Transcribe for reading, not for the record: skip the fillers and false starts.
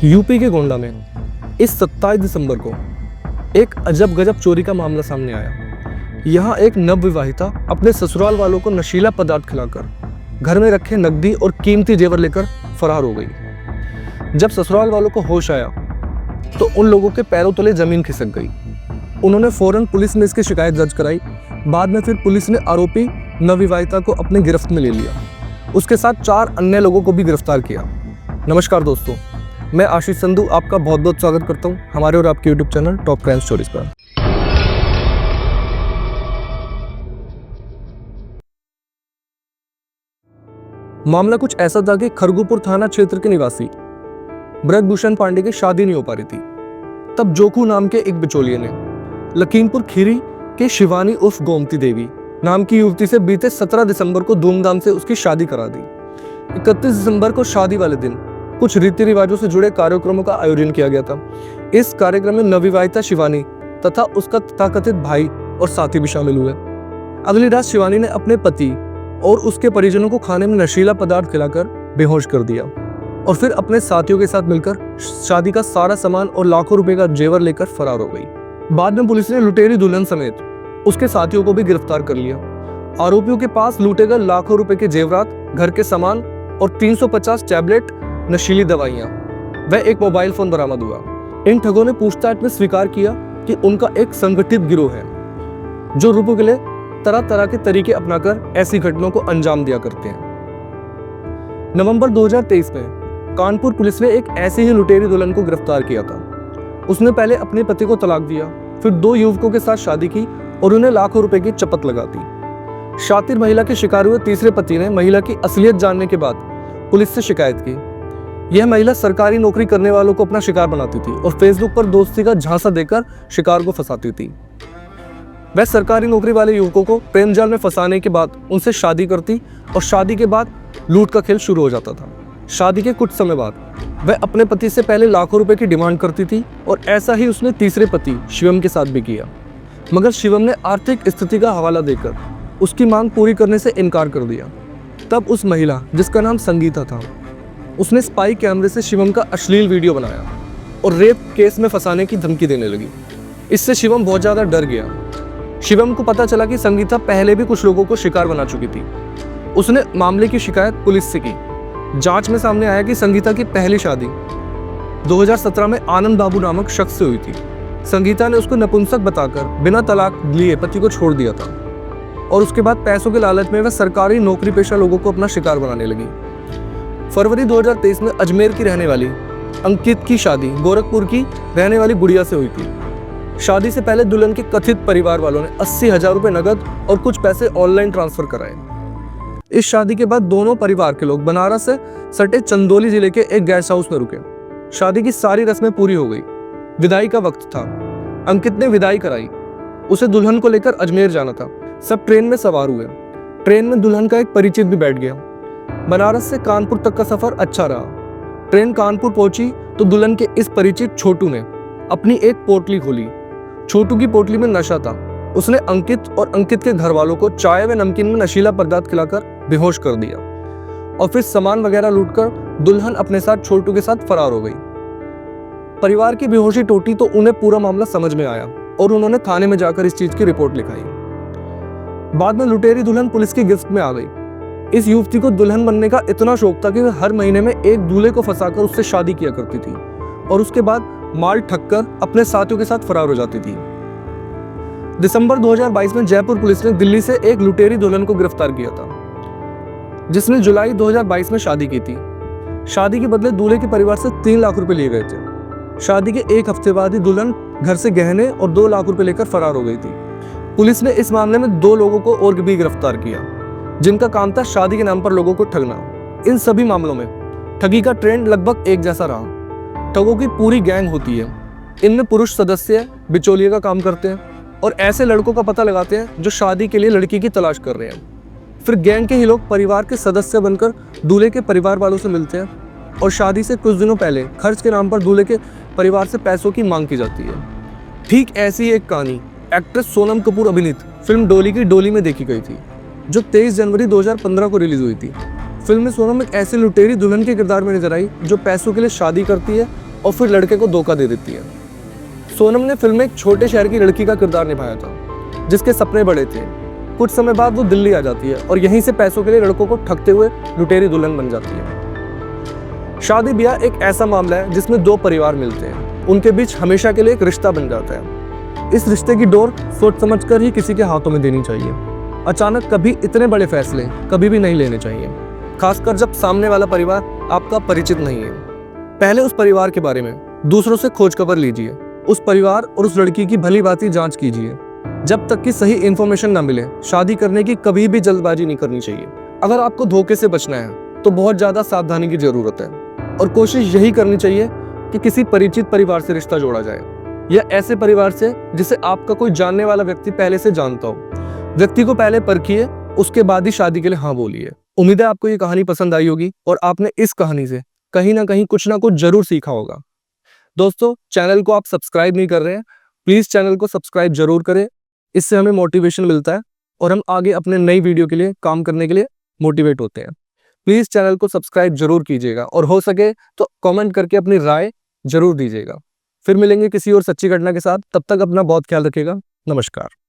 UP के गोंडा में इस 27 दिसंबर को एक अजब गजब चोरी का मामला सामने आया। यहाँ एक नवविवाहिता अपने ससुराल वालों को नशीला पदार्थ खिलाकर घर में रखे नकदी और कीमती जेवर लेकर फरार हो गई। जब ससुराल वालों को होश आया तो उन लोगों के पैरों तले जमीन खिसक गई। उन्होंने फौरन पुलिस में इसकी शिकायत दर्ज कराई। बाद में फिर पुलिस ने आरोपी नवविवाहिता को अपने गिरफ्त में ले लिया। उसके साथ 4 अन्य लोगों को भी गिरफ्तार किया। नमस्कार दोस्तों, मैं आशीष संधू आपका बहुत बहुत स्वागत करता हूं हमारे और आपके YouTube channel top crime stories पर। मामला कुछ ऐसा था कि खरगुपुर थाना क्षेत्र के निवासी ब्रजभूषण पांडे की शादी नहीं हो पा रही थी। तब जोखू नाम के एक बिचौलिए ने लखीमपुर खीरी के शिवानी उर्फ गोमती देवी नाम की युवती से बीते 17 दिसंबर को धूमधाम से उसकी शादी करा दी। 31 दिसंबर को शादी वाले दिन कुछ रीति रिवाजों से जुड़े कार्यक्रमों का आयोजन किया गया था। इस कार्यक्रम में नवविवाहिता शिवानी तथा उसका तथाकथित भाई और साथी भी शामिल हुए। अगली रात शिवानी ने अपने पति और उसके परिजनों को खाने में नशीला पदार्थ खिलाकर बेहोश कर दिया और फिर अपने साथियों के साथ मिलकर शादी का सारा सामान और लाखों रुपए का जेवर लेकर फरार हो गई। बाद में पुलिस ने लुटेरी दुल्हन समेत उसके साथियों को भी गिरफ्तार कर लिया। आरोपियों के पास लूटे गए लाखों रुपए के जेवरात, घर के सामान और 350 टैबलेट नशीली दवाइयां व एक मोबाइल फोन बरामद हुआ। इन ठगों ने पूछताछ में स्वीकार किया कि उनका एक संगठित गिरोह है जो रुपयों के लिए तरह तरह के तरीके अपनाकर ऐसी घटनाओं को अंजाम दिया करते हैं। नवंबर 2023 में कानपुर पुलिस ने एक ऐसी ही लुटेरी दुल्हन को गिरफ्तार किया था। उसने पहले अपने पति को तलाक दिया, फिर 2 युवकों के साथ शादी की और उन्हें लाखों रुपए की चपत लगा दी। शातिर महिला के शिकार हुए तीसरे पति ने महिला की असलियत जानने के बाद पुलिस से शिकायत की। यह महिला सरकारी नौकरी करने वालों को अपना शिकार बनाती थी और फेसबुक पर दोस्ती का झांसा देकर शिकार को फंसाती थी। वह सरकारी नौकरी वाले युवकों को प्रेम जाल में फंसाने के बाद उनसे शादी करती और शादी के बाद लूट का खेल शुरू हो जाता था। शादी के कुछ समय बाद वह अपने पति से पहले लाखों रुपए की डिमांड करती थी और ऐसा ही उसने तीसरे पति शिवम के साथ भी किया, मगर शिवम ने आर्थिक स्थिति का हवाला देकर उसकी मांग पूरी करने से इनकार कर दिया। तब उस महिला, जिसका नाम संगीता था, उसने स्पाई कैमरे से शिवम का अश्लील वीडियो बनाया और रेप केस में फंसाने की धमकी देने लगी। इससे शिवम बहुत ज़्यादा डर गया। शिवम को पता चला कि संगीता पहले भी कुछ लोगों को शिकार बना चुकी थी। उसने मामले की शिकायत पुलिस से की। जांच में सामने आया कि संगीता की पहली शादी 2017 में आनंद बाबू नामक शख्स से हुई थी। संगीता ने उसको नपुंसक बताकर बिना तलाक लिए पति को छोड़ दिया था और उसके बाद पैसों के लालच में वह सरकारी नौकरी पेशा लोगों को अपना शिकार बनाने लगी। फरवरी 2023 में अजमेर की रहने वाली अंकित की शादी गोरखपुर की रहने वाली गुड़िया से हुई थी। शादी से पहले दुल्हन के कथित परिवार वालों ने 80,000 रुपए नगद और कुछ पैसे ऑनलाइन ट्रांसफर कराए। इस शादी के बाद दोनों परिवार के लोग बनारस से सटे चंदौली जिले के एक गेस्ट हाउस में रुके। शादी की सारी रस्में पूरी हो गई। विदाई का वक्त था। अंकित ने विदाई कराई। उसे दुल्हन को लेकर अजमेर जाना था। सब ट्रेन में सवार हुए। ट्रेन में दुल्हन का एक परिचित भी बैठ गया। बनारस से कानपुर तक का सफर अच्छा रहा। ट्रेन कानपुर पहुंची तो दुल्हन के इस परिचित छोटू ने अपनी एक पोटली खोली। छोटू की पोटली में नशा था। उसने अंकित और अंकित के घर वालों को चाय व नमकीन में नशीला पदार्थ खिलाकर बेहोश कर दिया और फिर सामान वगैरह लूटकर दुल्हन अपने साथ छोटू के साथ फरार हो गई। परिवार की बेहोशी टूटी तो उन्हें पूरा मामला समझ में आया और उन्होंने थाने में जाकर इस चीज की रिपोर्ट लिखाई। बाद में लुटेरी दुल्हन पुलिस की गिरफ्त में आ गई। इस युवती को दुल्हन बनने का इतना शौक था कि वह हर महीने में एक दूल्हे को फंसाकर उससे शादी किया करती थी और उसके बाद माल ठगकर अपने साथियों के साथ फरार हो जाती थी। दिसंबर 2022 में जयपुर पुलिस ने दिल्ली से एक लुटेरी दुल्हन को गिरफ्तार किया था, जिसने जुलाई 2022 में शादी की थी। शादी के बदले दूल्हे के परिवार से 3 लाख रुपए लिए गए थे। शादी के 1 हफ्ते बाद ही दुल्हन घर से गहने और 2 लाख रुपए लेकर फरार हो गई थी। पुलिस ने इस मामले में 2 लोगों को और भी गिरफ्तार किया, जिनका काम था शादी के नाम पर लोगों को ठगना। इन सभी मामलों में ठगी का ट्रेंड लगभग एक जैसा रहा। ठगों की पूरी गैंग होती है। इनमें पुरुष सदस्य बिचौलिए का काम करते हैं और ऐसे लड़कों का पता लगाते हैं जो शादी के लिए लड़की की तलाश कर रहे हैं। फिर गैंग के ही लोग परिवार के सदस्य बनकर दूल्हे के परिवार वालों से मिलते हैं और शादी से कुछ दिनों पहले खर्च के नाम पर दूल्हे के परिवार से पैसों की मांग की जाती है। ठीक ऐसी ही एक कहानी एक्ट्रेस सोनम कपूर अभिनीत फिल्म डोली की डोली में देखी गई थी, जो 23 जनवरी 2015 को रिलीज हुई थी। फिल्म में सोनम एक ऐसी लुटेरी दुल्हन के किरदार में नजर आई जो पैसों के लिए शादी करती है और फिर लड़के को धोखा दे देती है। सोनम ने फिल्म में एक छोटे शहर की लड़की का किरदार निभाया था जिसके सपने बड़े थे। कुछ समय बाद वो दिल्ली आ जाती है और यहीं से पैसों के लिए लड़कों को ठगते हुए लुटेरी दुल्हन बन जाती है। शादी ब्याह एक ऐसा मामला है जिसमें दो परिवार मिलते हैं, उनके बीच हमेशा के लिए एक रिश्ता बन जाता है। इस रिश्ते की डोर सोच समझकर ही किसी के हाथों में देनी चाहिए। अचानक कभी इतने बड़े फैसले कभी भी नहीं लेने चाहिए, खासकर जब सामने वाला परिवार आपका परिचित नहीं है। पहले उस परिवार के बारे में दूसरों से खोज खबर लीजिए, उस परिवार और उस लड़की की भली भांति जांच कीजिए। जब तक कि सही इंफॉर्मेशन ना मिले शादी करने की कभी भी जल्दबाजी नहीं करनी चाहिए। अगर आपको धोखे से बचना है तो बहुत ज्यादा सावधानी की जरूरत है और कोशिश यही करनी चाहिए कि किसी परिचित परिवार से रिश्ता जोड़ा जाए या ऐसे परिवार से जिसे आपका कोई जानने वाला व्यक्ति पहले से जानता हो। व्यक्ति को पहले परखिए, उसके बाद ही शादी के लिए हाँ बोलिए। उम्मीद है आपको ये कहानी पसंद आई होगी और आपने इस कहानी से कहीं ना कुछ जरूर सीखा होगा। दोस्तों, चैनल को आप सब्सक्राइब नहीं कर रहे हैं, प्लीज चैनल को सब्सक्राइब जरूर करें। इससे हमें मोटिवेशन मिलता है और हम आगे अपने नई वीडियो के लिए काम करने के लिए मोटिवेट होते हैं। प्लीज चैनल को सब्सक्राइब जरूर कीजिएगा और हो सके तो कमेंट करके अपनी राय जरूर दीजिएगा। फिर मिलेंगे किसी और सच्ची घटना के साथ, तब तक अपना बहुत ख्याल रखिएगा। नमस्कार।